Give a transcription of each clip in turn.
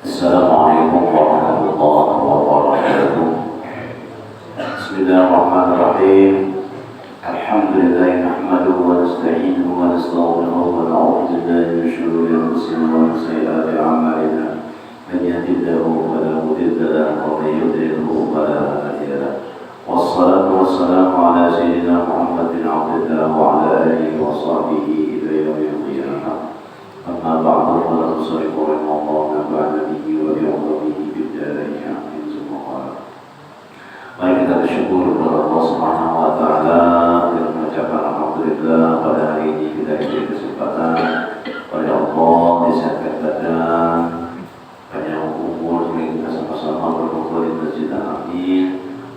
Assalamualaikum warahmatullahi wabarakatuh. Bismillahirrahmanirrahim. Alhamdulillah nahmaduhu wa nasta'inuhu wa nastaghfiruhu wa na'udzu billahi min shururi anfusina wa min sayyiati a'malina. Man yahdihillahu fala mudilla lahu wa man yudlilhu fala hadiya lahu. Wassalatu wassalamu ala sayyidina Muhammadin 'abdillahi wa ala alihi wa sahbihi ila yaumil qiyamah. Amma ba'du fa nusayyiru rahimahullah ba'da bihi wa bi'udhihi bid-darain amin subhanallah. Mari kita bersyukur kepada Allah Subhanahu wa taala dan mengucapkan alhamdulillah pada hari ini kita diberi kesempatan oleh Allah disehatkan badan, panjang umur sehingga kita sama-sama berkumpul di Masjid Al-Amin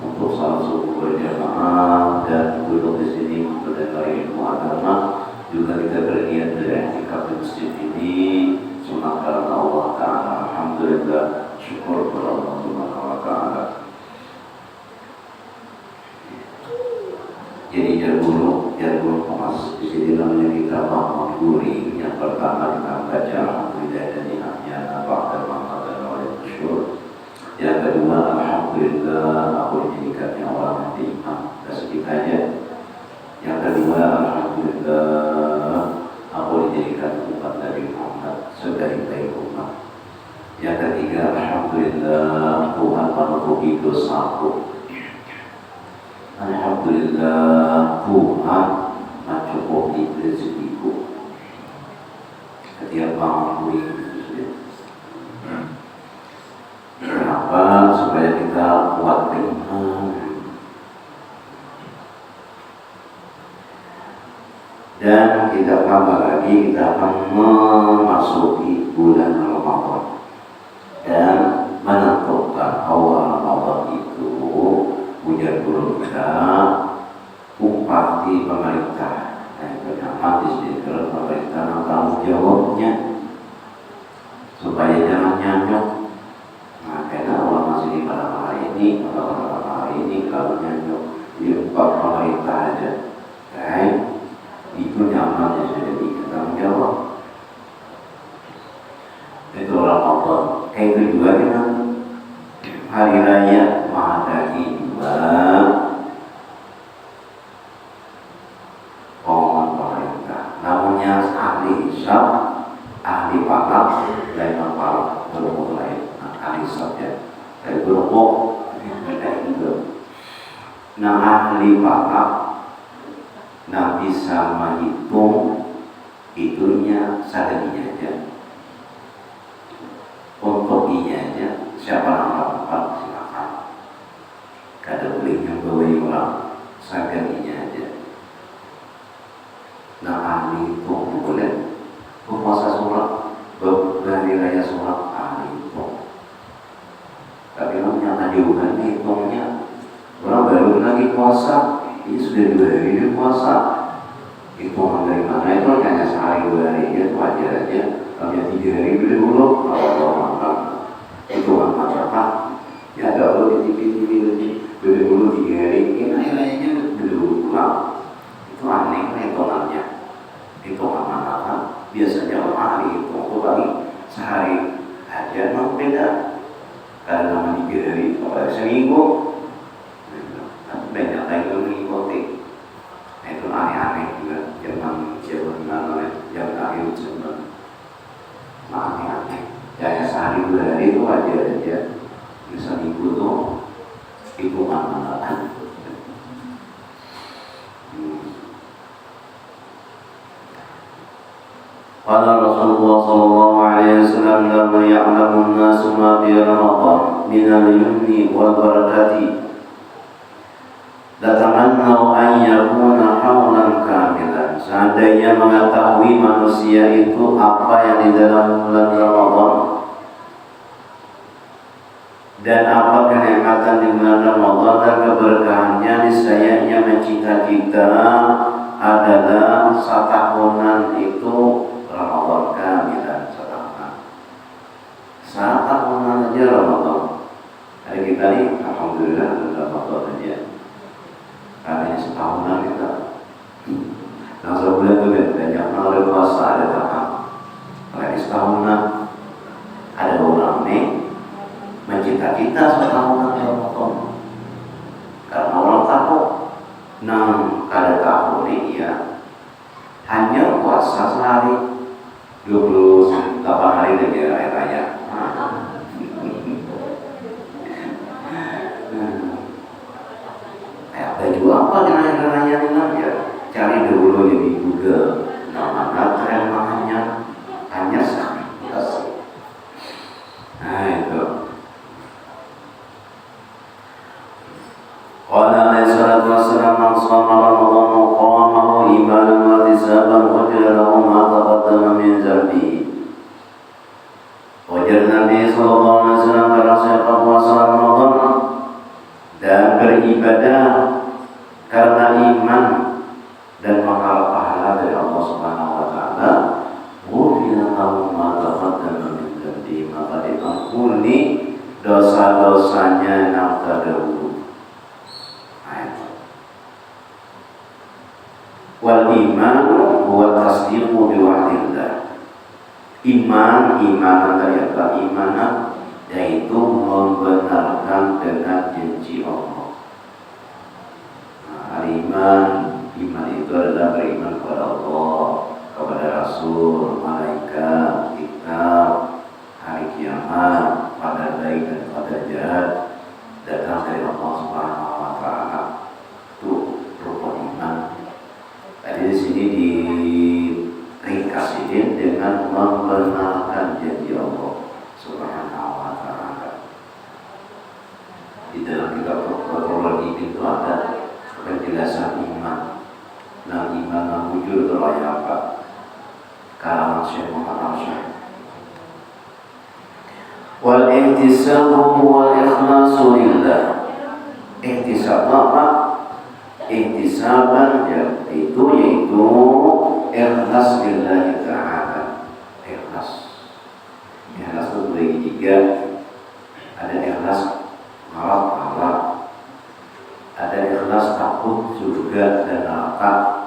untuk salat subuh berjamaah dan duduk di sini mendengar ilmu agama. Juga kita berniat beriktikaf di masjid ini sunat karena Allah Ta'ala. Alhamdulillah, syukur kepada Allah Subhanahu wa Ta'ala. Jadi jarbulu kemas di sini namanya kita Muhammad Guri. Yang pertama kita baca alhamdulillah dan niatnya ba'da Muhammad dan oleh masyhur. Yang kedua alhamdulillah aku dijadikannya orang yang beriman dan sedikitnya. Yang kedua alhamdulillah aku dijadikan umat Nabi Muhammad sebaik-baik umat. Yang ketiga alhamdulillah Tuhan menutupi dosaku. Alhamdulillah Tuhan mencukupi rezekiku. Setiap bangun itu. Kenapa? Supaya kita kuat beriman. Dan kita tambah lagi, kita akan memasuki bulan Ramadan dan menentukan awal Ramadan itu ujar guru kita upati pemerintah dan hadis di dalam pemerintah tanggung jawabnya supaya jangan nyanyok. Nah, karena Allah masih di malam hari ini, kalau nyanyok diupah pemerintah aja, right? Itu nyaman yang sudah diketahui jawab. Itu Ramadan. Kayak itu juga dengan hari raya Mahadagi juga pengumuman pemerintah. Namanya ahli hisab, ahli palak, lain palak, berumur lain. Ahli hisab ya, dari berumur beda juga. Nah ahli palak nah bisa menghitung itunya sadarinya aja. Untuk inya aja siapa nama empat silakan. Kada bolehnya bawa orang sadarinya aja. Nah ahli itu boleh berpuasa sholat, berhari raya sholat ahli itu. Tapi orang nyata juga nih hitungnya. Orang baru lagi puasa. Ini sudah 2 hari puasa. Itu orang dari mana? Itu hanya sehari 2 hari ya, itu wajar aja. Kalau 3 hari dulu, kalau makan itu orang masyarakat. Ya ada lo di TV dulu 3 hari. Ini lainnya dulu pulang. Itu aneh hitungannya. Hitungan mana kan? Biasanya orang ahli itu kali sehari aja memang beda. Karena 3 hari, kalau seminggu. Banyak lagi mengikuti. Itu aneh-aneh juga. Jangan akhir zaman. Aneh-aneh. Ya sehari 2 hari itu wajar aja. Bisa minggu tuh itu mana-mana. Qala Rasulullah sallallahu alaihi wasallam lamma ya'lamu an-nasu ma fi Ramadan min al-yumni wal barakati. Datang seandainya mengetahui manusia itu apa yang di dalam bulan Ramadan dan apa kenikmatan di bulan Ramadan dan keberkahannya, niscaya mencita-cita adalah satahunan itu Ramadan kamilan, satahunan aja Ramadan. Hari kita nih alhamdulillah Ramadan aja. Karena setahunan kita. Nah sebulan itu banyak melalui puasa ada tahap. Lagi setahunan ada orang nih mencita-cita setahunan Ramadan. Karena orang tahu ada tahun ini ya hanya puasa sehari 28 hari dari hari raya. Baju apa di hari raya ini ya? Cari dulu di Google. Nama tren hanya sekali. Nah itu. Qala alaihi salatu wassalam man shama Ramadan qamahu imanan wa ihtisaban ghufira lahu ma taqaddama min dhanbihi. Wajar Nabi sallallahu alaihi wasallam barang siapa puasa Ramadan dan beribadah karena iman dan mengharap pahala dari Allah Subhanahu wa taala, ghufira lahu ma taqaddama min dhanbihi, maka diampuni dosa-dosanya yang terdahulu. Wal imanu huwa tasdiqu bi wa'dillah. Iman ternyata iman yaitu membenarkan dengan janji Allah. Iman itu adalah beriman kepada Allah, kepada Rasul, malaikat, kitab, hari kiamat, pada baik dan pada jahat datang dari Allah Subhanahu wa taala. Itu rukun iman. Tadi di sini diringkaskan dengan membenarkan janji Allah Subhanahu wa taala. Di dalam kitab protokol itu ada penjelasan iman. Nah, iman yang wujud itu apa? Kalam Syekh Muhammad Syekh. Wal ihtisabu wal ikhlasu lillah. Ihtisab apa? Ihtisaban yaitu ikhlas lillahi ta'ala. Ikhlas itu bagi tiga. Ada ikhlas harap Allah, ada ikhlas takut surga dan neraka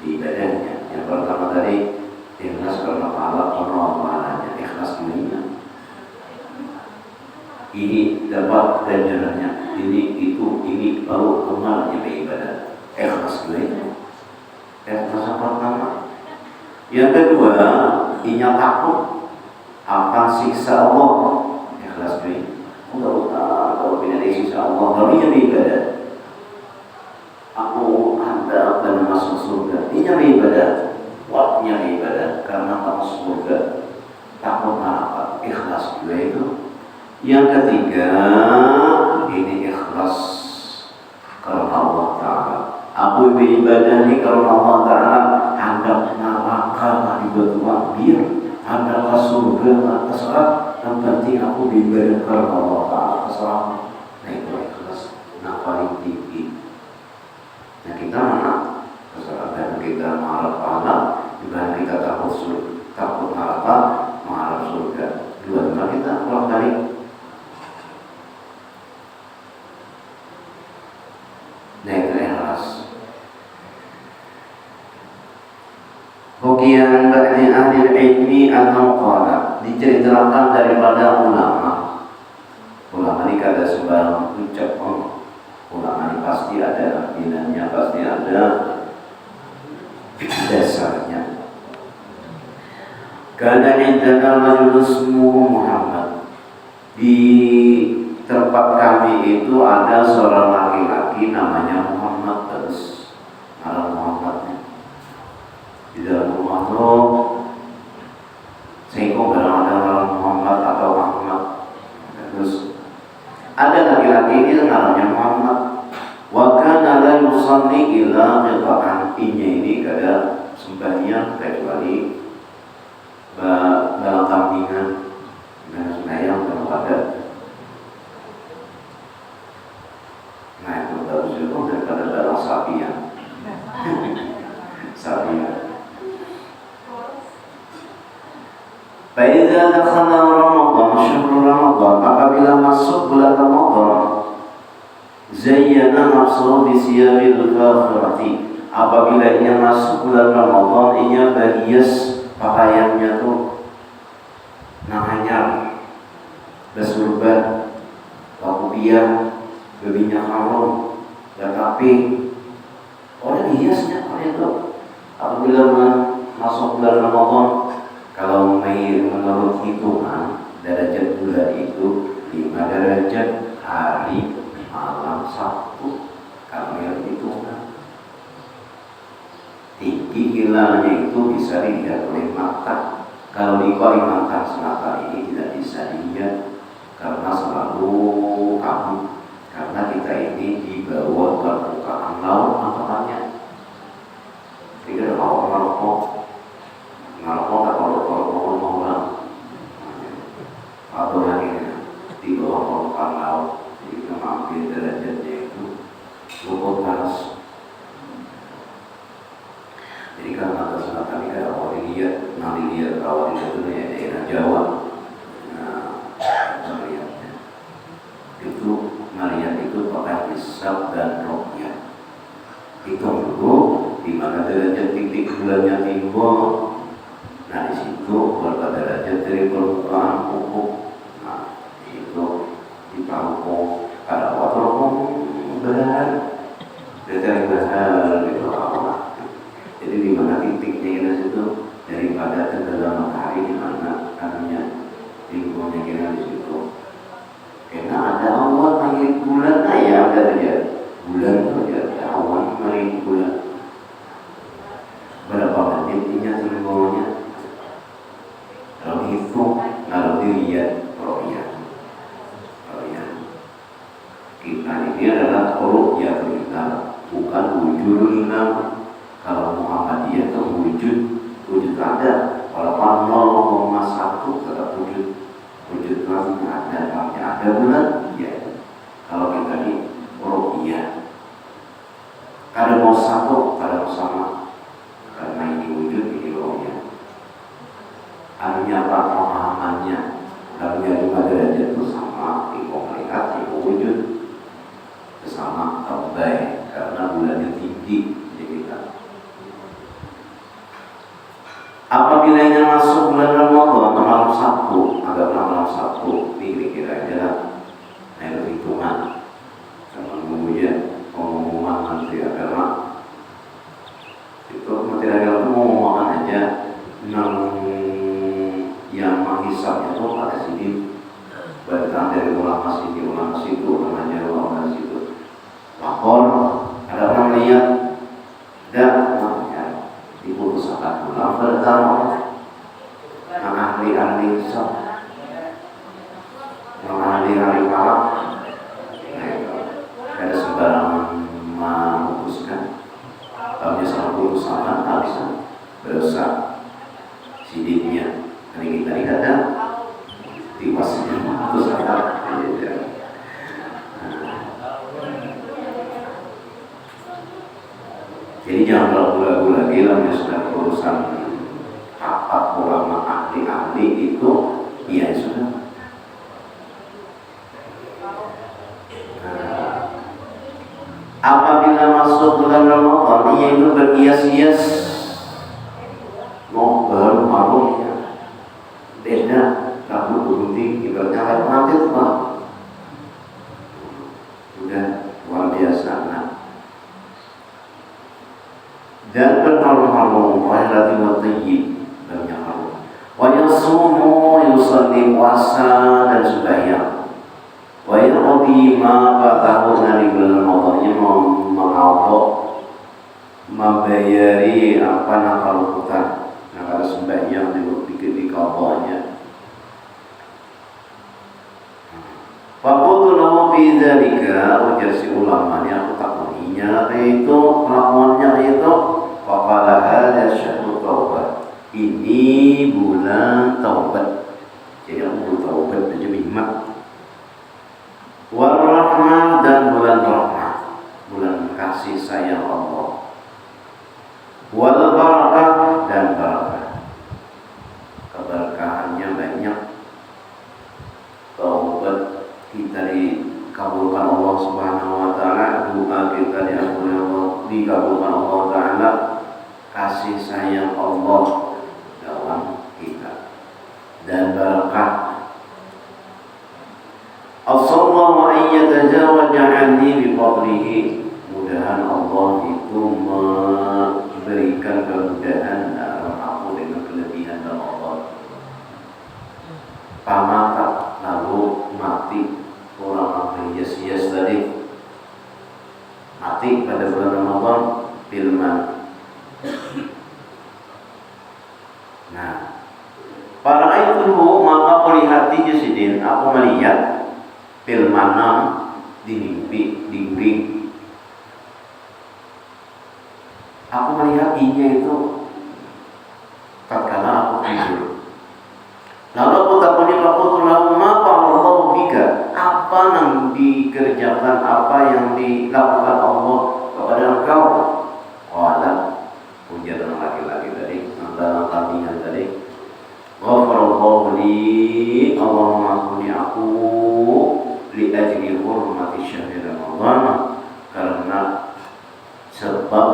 di ibadahnya. Yang pertama tadi ikhlas karena Allah, pahalanya ikhlas dunia. Ini dapat ganjarannya, ini baru kemarin beribadah. Ikhlas dunia. Ikhlas yang pertama. Yang kedua, inya takut akan siksa Allah. Ikhlas dunia. Kalau tidak siksa Allah, kami yang beribadah. Aku hendak dan masuk surga. Ini ibadah, waktunya ibadah karena masuk surga. Takut apa? Ikhlas juga itu. Yang ketiga, ini ikhlas karena Allah Taala. Aku beribadah ini karena Allah Taala. Hendak neraka dibuat uang biar, hendak surga terserah. Yang penting aku beribadah karena Allah Taala terserah. Nah itu ikhlas. Nah paling tinggi. Nah kita mana? Terserah kita mengharap pahala, dibanding kita takut mengharap surga. Dua-dua kita pulang balik. Nah itu ikhlas. Hukian ba'di ahli ilmi atau qala, diceritakan daripada ulama. Ulama ini kada sembarang ucap. Ulama ini pasti ada dinanya, pasti ada dasarnya. Karena indana rajulun ismuhu Muhammad. Di tempat kami itu ada seorang laki-laki namanya Muhammad, terus nama Muhammadnya. Di dalam rumah itu sehingga ada orang Muhammad atau Ahmad. Terus ada laki-laki ini namanya Muhammad. Wa kana la yusalli illa qita'an. Ini kada sembahyang kecuali dalam kambingan dengan sembahyang dalam pada. Nah itu bagus itu daripada dalam sapi ya. Sapi ya. Faiza dakhala Ramadan, syahrul Ramadan, apabila masuk bulan Ramadan, zayyana nafsuhu bi siyabil fakhirati. Apabila ia masuk bulan Ramadan, ia berhias pakaiannya tuh nahanyar, bersurban, kopiah, berminyak harum, dan api. Orang hiasnya itu. Apabila masuk bulan Ramadan, kalau menurut hitungan derajat bulan itu 5 derajat hari malam Sabtu. Kalau yang hitungan tinggi hilalnya itu bisa dilihat oleh mata. Kalau di Kalimantan Selatan ini tidak bisa dilihat karena selalu kabut. Karena kita ini di bawah permukaan laut makanya. Tidak ada rokok. Ngerokok atau rokok atau lagi di bawah permukaan laut. Jadi kita mampir derajatnya itu cukup panas. Jadi karena Selatan ini kalau dilihat, kalau dilihat itu daerah Jawa. Nah, melihatnya itu melihat itu pakai hisab dan ruqyah. Hitung dulu di mana derajat titik bulannya timbul. Nah di situ berapa derajat dari permukaan ufuk. Nah di situ ditaruh ada waktu benar, dari besar gitu apa. Jadi di mana titiknya di situ daripada tenggelam matahari di mana anunya timbulnya kira di situ. Karena ada awan langit bulan, ya ada dia bulan terjadi awan langit bulan. Berapa menitnya timbulnya? Kalau hitung, kalau dilihat ruqyah. Kita ini adalah ruqyah kita, bukan wujudul hilal. Kalau Muhammadiyah itu wujud ada, walaupun 0,1 tetap wujud masih ada, ada bulan, ya. Kalau kita ini ruqyah, kadang mau satu, kadang sama, karena ini wujud, ini ruqyah. Artinya apa pemahamannya? Artinya 5 derajat itu sama, ibu melihat, ibu wujud, sama terbaik karena bulannya tinggi. Apabila ia masuk bulan Ramadan malam Sabtu, anggaplah malam Sabtu, ini kira-kira hitungan sama kemudian pengumuman Menteri Agama itu Menteri Agama mengumumkan aja yang menghisapnya itu pada sini berkaitan dari ulama sini, ulama situ, ulama situ lapor, ada orang lihat dan diputus akan pulang bertamu ahli-ahli hisab, ahli-ahli kalak, ada sembarangan memutuskan. Kalau misalnya putusan bisa berusaha sidiknya. Hari kita lihat ada tiwasnya putusan jadi jangan ragu-ragu lagi lah sudah urusan rapat ulama ahli-ahli itu, ya sudah. Apabila masuk bulan Ramadan, ia itu berhias-hias, mau baru malunya beda, rambut gunting, ibaratnya kayak mati tuh Pak. Udah luar biasa. Nah, dan berharum-harum wahyati wa tayyib dan yang harum wa yasumu yusalli puasa dan sembahyang wa yaqdi ma fatahu dari bulan Ramadan mengawal membayari apa nakal hutang. Nah kalau sembahyang di qadanya Fakultu nama bidzalika ujar si ulama yang aku takuninya itu melakukannya itu faqala hadza ini bulan taubat. Jadi aku taubat aja bimat. Wal rahmah, dan bulan rahmah, bulan kasih sayang Allah. Wal barakah, dan barakah, keberkahannya banyak. Taubat kita dikabulkan Allah Subhanahu wa taala, doa kita dikabulkan Allah taala, kasih sayang Allah dalam kita, dan barakah. As-sallallahu an yatajawaza anni bi fadlihi, mudahan Allah itu memberikan kemudahan dalam aku dengan kelebihan dalam Allah. Pamata, lalu mati orang apa hias-hias tadi, mati pada bulan Ramadan filman. Nah, para itu maka pelihati jasidin, aku melihat filmanam di mimpi, di guring. Aku melihat inya itu tatkala aku tidur. Lalu aku takuni lalu maka Allah bika, apa yang dikerjakan, apa yang dilakukan Allah kepada engkau? Wala, puja dengan laki-laki tadi, dalam kambingan tadi. Ghafarallahu li, Allah mengampuni aku li ajli hurmati syahri Ramadan, karena sebab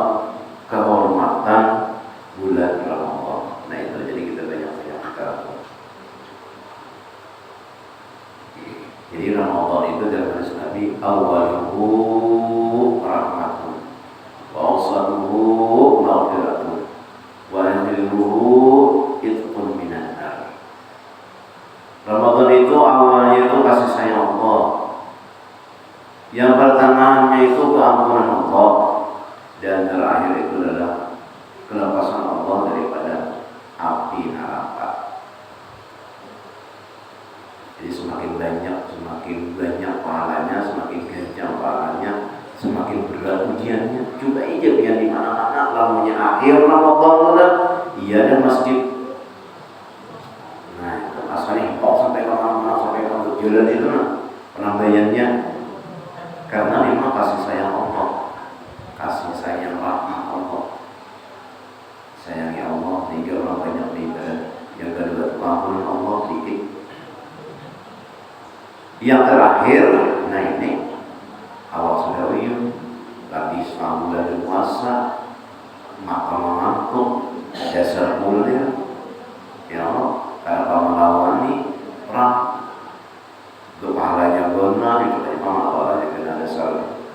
kehormatan bulan Ramadan. Nah itu jadi kita banyak-banyak sekarang. Jadi Ramadan itu dalam hadis Nabi, awaluhu rahmatun, wa awsaluhu maghfiratun, wa akhiruhu itqun minan nar. Ramadan itu awalnya itu kasih sayang Allah, yang pertengahannya itu keampunan Allah, dan terakhir itu adalah kelepasan Allah daripada api neraka. Jadi semakin banyak pahalanya, semakin kencang pahalanya, semakin berat ujiannya. Coba aja biar di mana-mana lamanya akhir Ramadan udah, iya ada masjid. Nah, itu asalnya kok sampai ke mana-mana, sampai ke jalan itu penambahannya. Karena memang kasih sayang Allah, kasih sayang rahmat Allah. Sayangi Allah, tiga orang banyak beribadah. Yang kedua, pengampunan Allah sedikit. Yang terakhir, nah ini awal sudah uyuh, lagi setahun bulan puasa, maka mengantuk, dasar mulia, ya Allah, karena kamu melawani perang, untuk pahalanya benar, itu tadi pahalanya kena dasar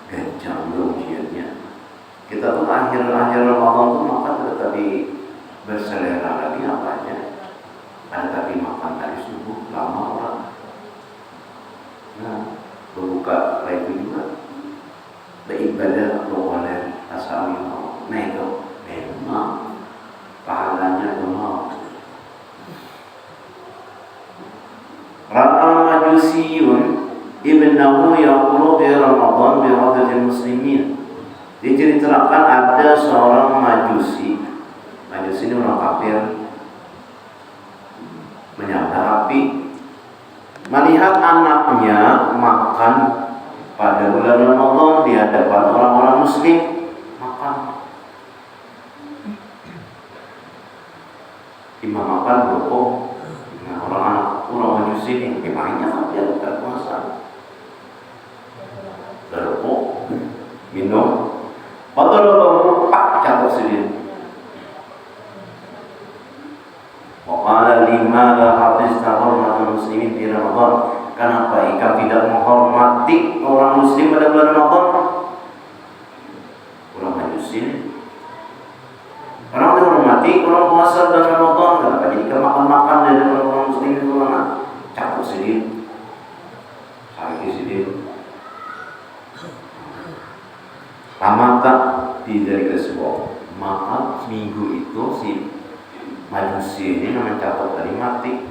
gancang ujiannya. Kita tuh akhir Ramadan tuh makan tetapi berselera lagi apanya, ada tapi makan dari subuh lama orang. Nah, berbuka lagi juga beribadah oleh asal Allah. Nah itu memang pahalanya benar. Ra'a Majusiyun ibnahu yaqulu bi Ramadan bi hadatil muslimin. Diceritakan ada seorang Majusi ini orang kafir, menyalakan api, melihat anaknya makan pada bulan Ramadan di hadapan orang-orang muslim, makan. Imam makan berbohong. Nah, orang Majusi ini gimana dia bukan puasa? Berbohong, minum, padahal pak jatuh sendiri. Waqala lima la hafizta hurmatul muslimin di Ramadan. Kenapa engkau tidak menghormati orang muslim pada bulan Ramadan? Orang Majusi. Orang menghormati orang puasa bulan Ramadan. Kenapa jadi makan-makan dari orang muslim itu mana? Cakup sedih, sakit sedih. Tamata dari kesebuah maaf minggu itu si Majusi ini mencatat dari mati.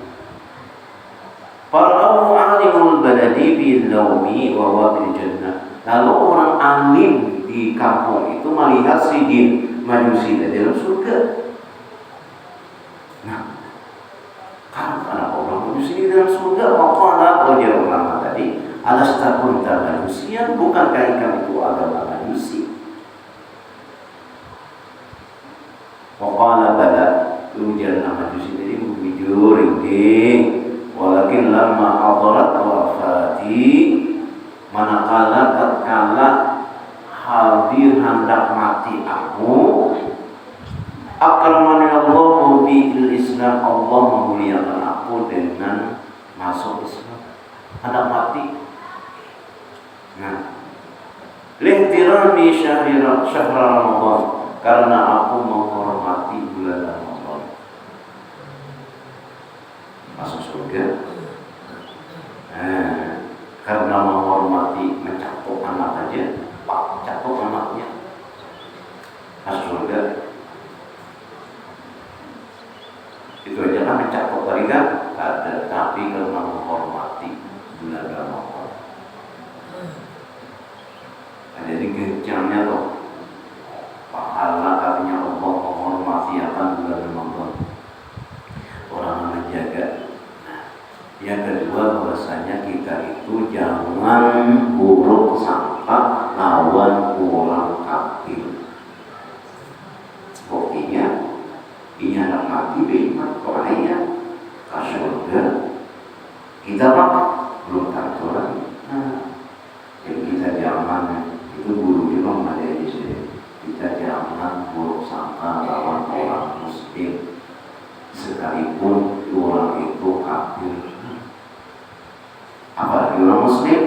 Fara'u alimul baladi bil laumi wa huwa bil jannah. Lalu orang alim di kampung itu melihat si jin Majusi di dalam surga. Nah, karena orang manusia dalam surga, maka ada dia ulama tadi, alastakun manusia, bukankah ikan itu agama manusia? Waqala bala, ujian manusia jadi bujur ini, walakin lama hadarat wafati, manakala tatkala hadir hendak mati aku, akramani Allah bil Islam, Allah memuliakan aku dengan masuk Islam. Hendak mati. Nah, lihtirami syahr Ramadan, karena aku menghormati bulan Ramadan. Masuk surga. Karena menghormati, mencakup anak aja, Pak, cakup anaknya. Masuk surga. Itu aja kan mencakup tadi kan? Ada, tapi karena menghormati bulan Ramadan. Nah, jadi kencangnya tuh pahala katanya Allah menghormati akan bulan Ramadan. Orang menjaga. Nah, yang kedua bahwasanya kita itu jangan buruk sangka lawan orang kafir. Buktinya ini anak mati beriman kepadanya ke surga, kita mah belum tentu lagi. Nah, jadi kita jangan, itu guru juga ada di sini, kita jangan buruk sangka lawan orang muslim sekalipun orang itu kafir. Apalagi orang muslim,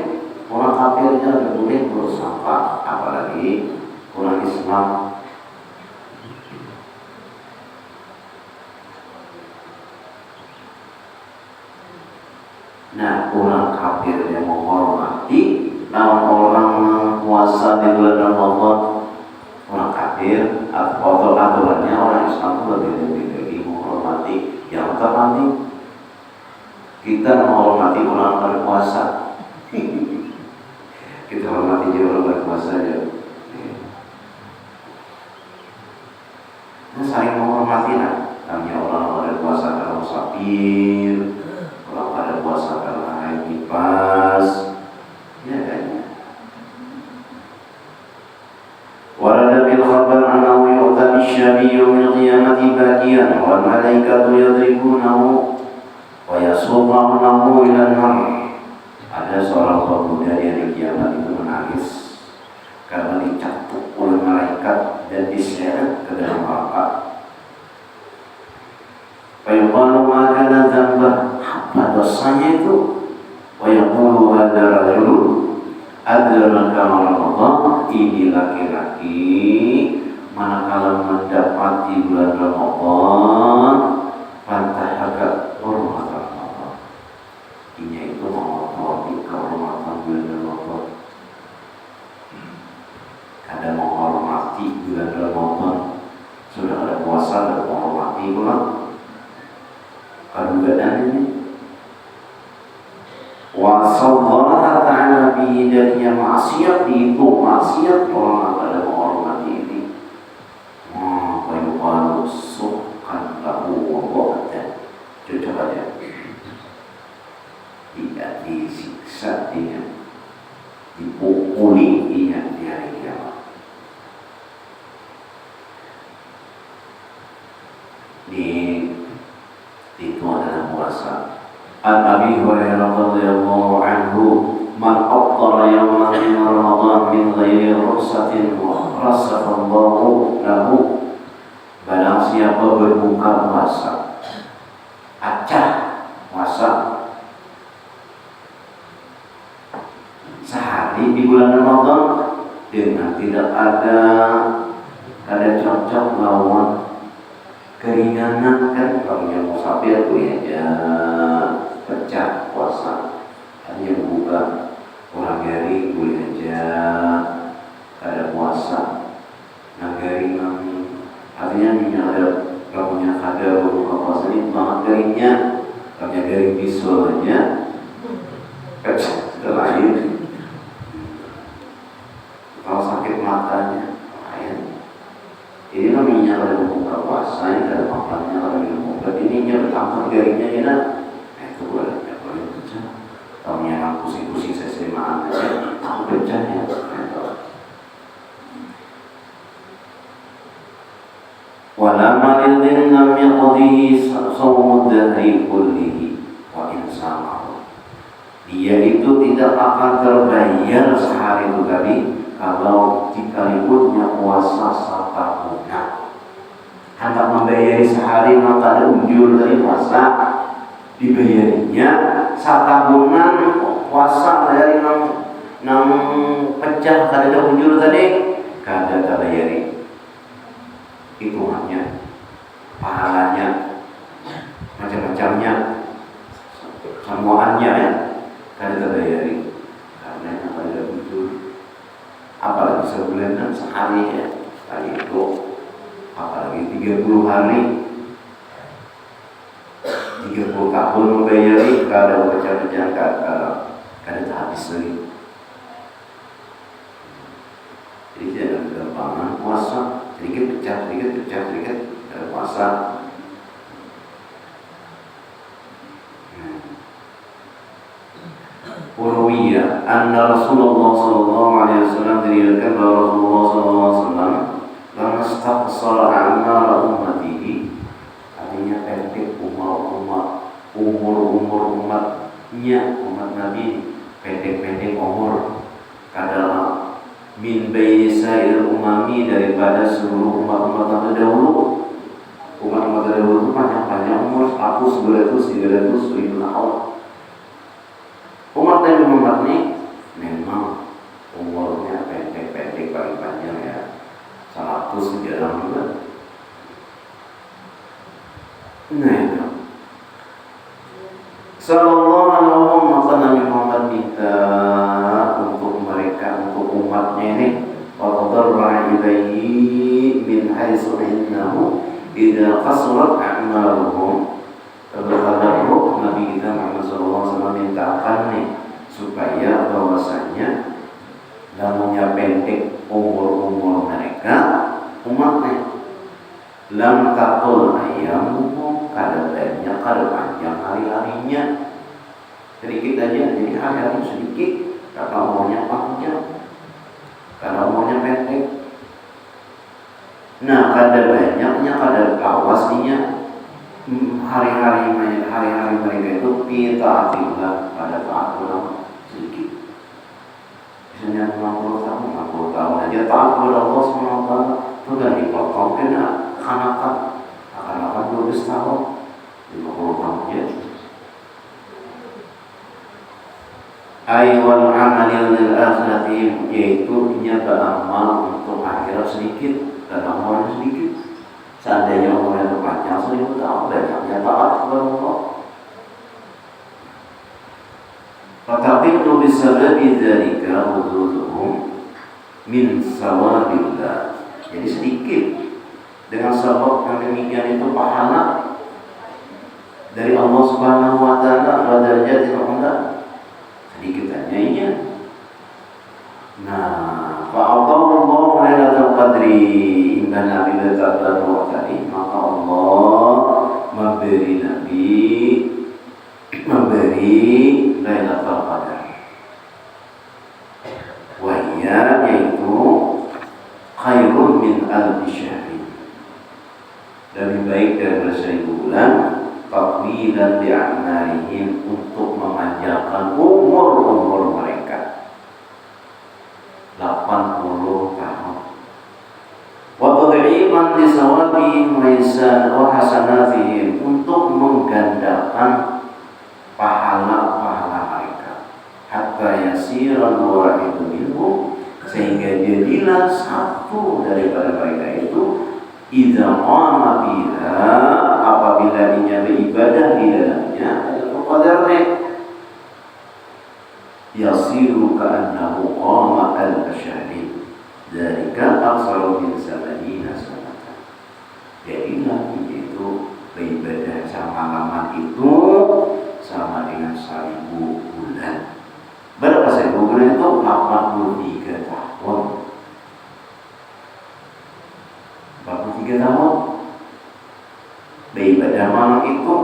orang kafir jangan boleh buruk sangka, apalagi orang Islam. Nah, orang kafir yang menghormati orang puasa di bulan Ramadan, orang kafir atau aturannya orang Islam itu lebih lagi menghormati yang termati. Kita menghormati orang berpuasa. Kita hormati dia orang berpuasa ya. Nah, saling menghormati lah. Namanya orang berpuasa kalau musafir, orang pada puasa karena haid nifas, ya kan? Warada bil khabar annahu yu'ta bisyabiyyu min qiyamati bakiyan wal malaikatu yadribunahu wa yasuqunahu ila an-nar. Ada seorang pemuda di hari kiamat itu menangis karena dicapuk oleh malaikat dan diseret ke dalam neraka. Fayuqalu ma kana dzambah, apa dosanya itu? Wa yaqulu hadza rajul adraka Ramadan, ini laki-laki manakala mendapati bulan Ramadan fantahaka hurmat Ramadan. Ini itu menghormati kehormatan bulan Ramadan. Ada menghormati bulan Ramadan, sudah ada puasa dan menghormati bulan. Kedugaan ini wasallallahu ta'ala bihi, dan yang maksiat itu maksiat orang pada menghormati ini. Fayuqalu suhkan lahu wa ba'da, cocok aja tidak disiksa dia, dipukuli dia di hari kiamat. Itu adalah puasa. An Abi Hurairah radhiyallahu anhu, man aftara yawman min Ramadan min ghairi rukhsatin wa rasahallahu lahu, barang siapa berbuka puasa, acah puasa sehari di bulan Ramadan dengan tidak ada cocok lawan keringanan, kan kalau yang musafir itu ya pecah puasa, hanya buka orang garing boleh aja ada puasa. Nah garing artinya ada kamunya ada buka puasa ini banget garingnya, kamunya garing bisul aja pecah lain. Kalau sakit matanya lain. Ini namanya ada buka puasa, ini ada makannya, kalau minum obat ini sama garingnya kita, itu boleh pecah. Tahunya yang pusing-pusing sesemaan aja, tahu pecahnya. Wala maridin lam yaqdihi sawmud dahri kullihi wa insamahu. Dia itu tidak akan terbayar sehari itu tadi kalau sekalipun puasa satahunan. Hendak membayari sehari maka ada ujur dari puasa, dibayarinya satahunan puasa dari nang pecah kada ada ujur tadi kada terbayari. Hitungannya, pahalanya, macam-macamnya, semuanya ya, kada terbayari karena kada ujur. Apalagi sebulan sehari ya, sekali itu, apalagi 30 hari, 30 tahun membayari, kada pecah-pecah, kada habis lagi. Jadi tidak ada gampangan puasa. Sedikit pecah, ada puasa. Urwiyah anna Rasulullah sallallahu alaihi wasallam diriwayatkan bahwa Rasulullah sallallahu alaihi wasallam lama istaqsara a'mara ummatihi, artinya pendek umur umatnya, umat Nabi pendek umur kadang min baini sa'ir umami, daripada seluruh umat-umat terdahulu. Umat-umat terdahulu itu panjang-panjang umur, aku 900 ribu tahun. Umat Nabi Muhammad ini memang umurnya pendek-pendek, paling panjang ya 100 sejarah juga. Nah itu Sallallahu alaihi wasallam, maka Nabi Muhammad minta untuk mereka, untuk umatnya ini, waqadarra ilaihi min haitsu innahu idza qasrat a'maluhum. Tabarruh Nabi kita Muhammad sallallahu alaihi wasallam mintakan nih supaya bahwasanya namanya pendek umur mereka umatnya, lam taqul ayyamuhum, kada banyak, kada panjang hari-harinya, sedikit aja. Jadi hari-hari sedikit, karena umurnya panjang, karena umurnya pendek. Nah, kada banyaknya, kada awasnya hari-hari mereka itu pitaatillah, pada taat Allah sedikit. Misalnya 50 tahun aja taat kepada Allah SWT, itu udah dipotong kena akan 12 tahun, 50 tahun ya. Aywal amalil lil akhirati, yaitu nya beramal untuk akhirat sedikit dan amalnya sedikit. Seandainya umurnya panjang 1000 tahun, banyaknya taat kepada Allah. Tetapi itu bisababi dzalika wuduhum min sawabillah. Jadi sedikit dengan sebab yang demikian itu pahala dari Allah Subhanahu wa taala, wa darajatil ula, sedikit hanya iya. Nah, fa'adallahu lailatul qadri inna nabi ta'ala tadi, maka Allah memberi lailatul qadar. Wa hiya, yaitu khairun min alfi syahrin, lebih baik dari 1000 bulan, taqwilan bi'amarihim, untuk memanjangkan umur mereka 80 tahun. Wa tad'iman li sawabihim wa hasanatihim, untuk menggandakan pahala mereka, hatta yasiran wahidu minhum, sehingga jadilah satu daripada mereka itu idza qama biha, apabila dia beribadah di dalamnya, qadarnya yasiru ka'annahu qama al-syahri, dzalika aqsaru min 70 sanatan. Jadilah itu beribadah semalaman itu sama dengan 1000 bulan. Berapa 1000 bulan itu? 83 tahun. 43 tahun beribadah malam itu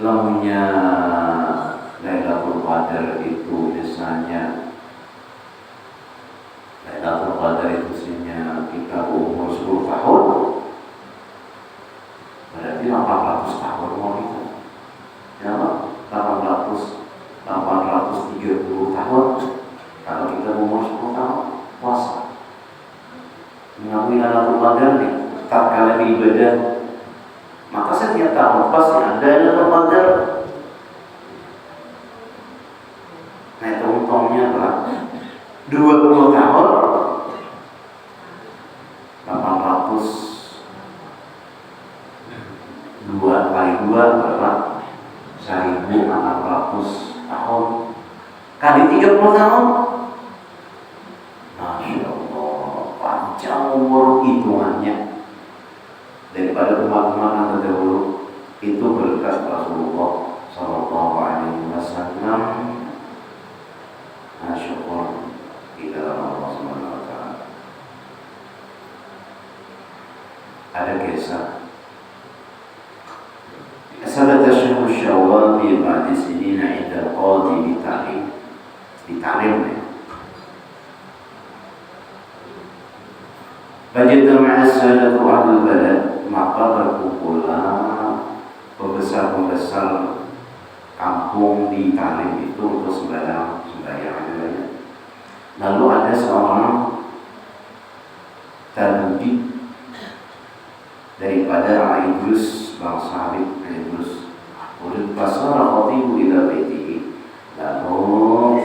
lemnya Lailatul Qadar itu misalnya Lailatul Qadar itu misalnya kita umur 10 tahun, berarti 800 tahun mau itu ya, 830 tahun kalau kita umur 10 tahun puasa mengakui Lailatul Qadar nih tak kala di ibadah, maka setiap tahun pasti ada Lailatul Qadar. Nah itu untungnya adalah 20 tahun 800 2 kali 2 berapa? 1600 tahun kali 30 tahun. Masya Allah, panjang umur hitungannya daripada umat-umat yang terdahulu. Itu berkat Rasulullah Sallallahu Alaihi Wasallam. Syukur kita Allah Subhanahu Wa Taala. Ada kisah Sabat Syahru Syawal fi ba'di sinina inda al-qadi Bitarim Fajtama'a as-sadatu ahlul balad, maka berkumpulah pembesar-pembesar kampung di Tarim itu untuk sembahyang. Lalu ada seorang tabib daripada Aidrus, bangsa Habib Aidrus. Urid pasara khatibu ila baitihi. Lalu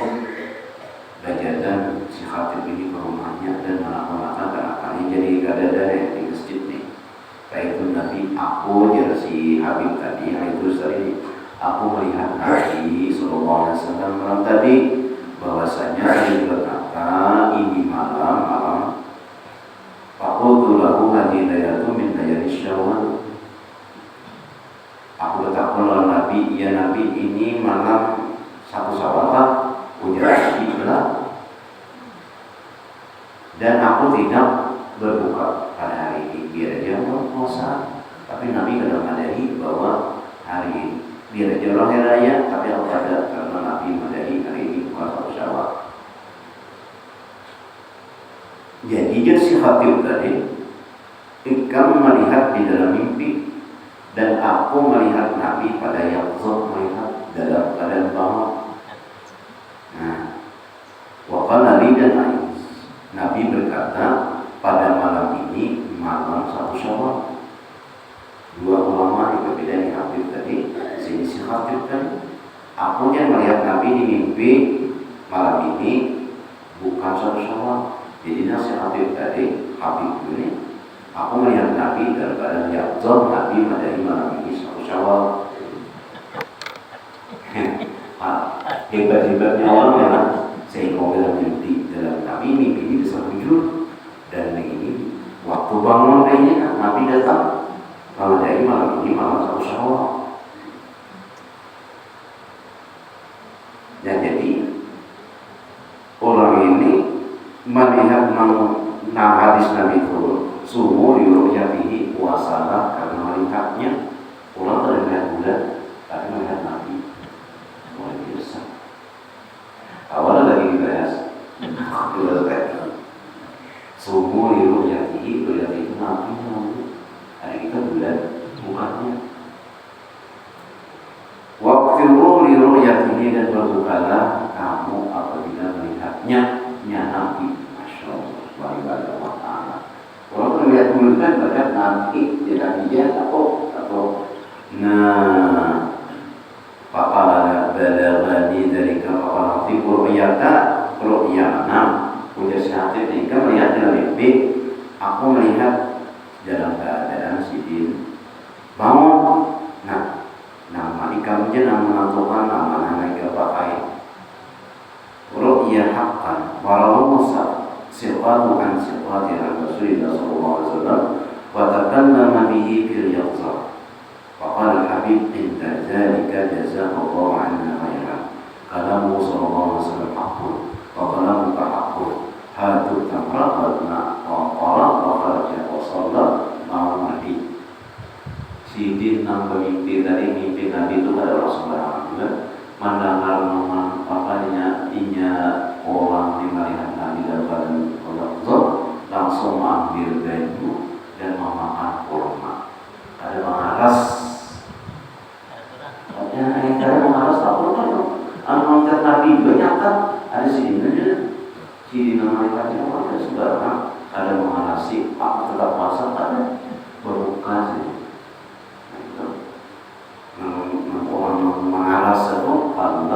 bajadan si khatib ini ke rumahnya dan melakukan gerakannya jadi gadadara di masjid nih. Yaitu Nabi, aku jadi si Habib tadi, Aidrus tadi, aku melihat Nabi Sallallahu Alaihi Wasallam malam tadi, bahwasanya dia berkata ini malam Faqultu lahu hadhihi laylatu min layali Syawal. Aku berkata kepada Nabi, ya Nabi, ini malam 1 Syawal Pak. Ujar Nabi bilang, dan aku tidak berbuka pada hari ini, biar aja mau puasa. Tapi Nabi kadang madahi bahwa hari ini biar aja orang hari raya, tapi aku ada karena Nabi madahi hari ini bukan 1 Syawal. Jadi dia si khatib tadi, kamu melihat di dalam mimpi dan aku melihat Nabi pada yaqzah, melihat dalam keadaan bangun. Nah, waqala li dan Ais, Nabi berkata pada malam ini malam 1 Syawal. Dua ulama yang berbeda di khatib tadi, sini si khatib tadi, aku yang melihat Nabi di mimpi malam ini bukan 1 Syawal. Jadi nasihat Habib tadi, Habib ini, aku melihat Nabi dalam keadaan yaqzah, Nabi madahi malam ini 1 Syawal. Hebat-hebatnya orang memang sehingga dalam mimpi, dalam Nabi mimpi ini bisa wujud. Dan ini waktu bangun kayaknya Nabi datang madahi malam ini malam 1 Syawal. Dan jadi orang ini melihat hadis Nabi itu sumu yuruyatihi, puasalah karena melihatnya. Orang tidak melihat bulan tapi melihat Nabi. Luar biasa. Awalnya lagi dibahas sumu yuruyatihi, berarti itu Nabi. Hari kita bulan bukannya. Waqtiru liruyatihi, dan berbukalah kamu apabila melihatnya Nabi. Masya Allah, orang melihat bulan kan melihat Nabi, tidak dia atau nah faqala balagani dari kafal hati ru'yata ru'yana. Ujar syahadat ini kan melihat dalam mimpi, aku melihat dalam keadaan sidin bangun. Nah, nama ikamnya nama menentukan nama naik pakai ru'ya haqqan walau sirqatu an sirqati Rasulullah sallallahu alaihi wasallam wa takallama bihi fil yaqzah. Faqala al-habib inda dzalika jazakallahu 'anna khairan. Kalamu sallallahu alaihi wasallam haqqun wa kalamuka haqqun. Hatu tamra wa qala wa kharaja wa shalla ma'a nabi. Sidin nang bermimpi tadi, mimpi Nabi itu pada orang sembarangan juga. Mendengar apanya inya orang yang melihat Nabi dalam keadaan Allah langsung mengambil baju dan memakan kurma. Ada mengaras, ada mengaras tak kurma itu. Angkat Nabi banyak kan, ada sini malaikat yang ada sembarangan, ada mengarasi, pak tetap puasa ada berbuka sih. Orang mengaras itu kalau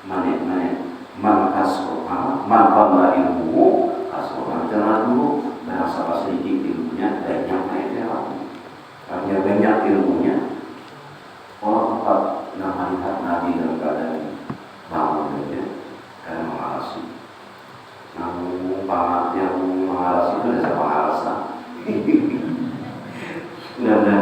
manik kasur, manfaat ilmu kasur. Jangan dulu berasa sedikit ilmunya, banyak artinya banyak ilmunya. Orang tempat yang melihat Nabi dalam keadaan bangun saja, karena mengarasi. Namun yang mengarasi itu ada sama alasan. Dan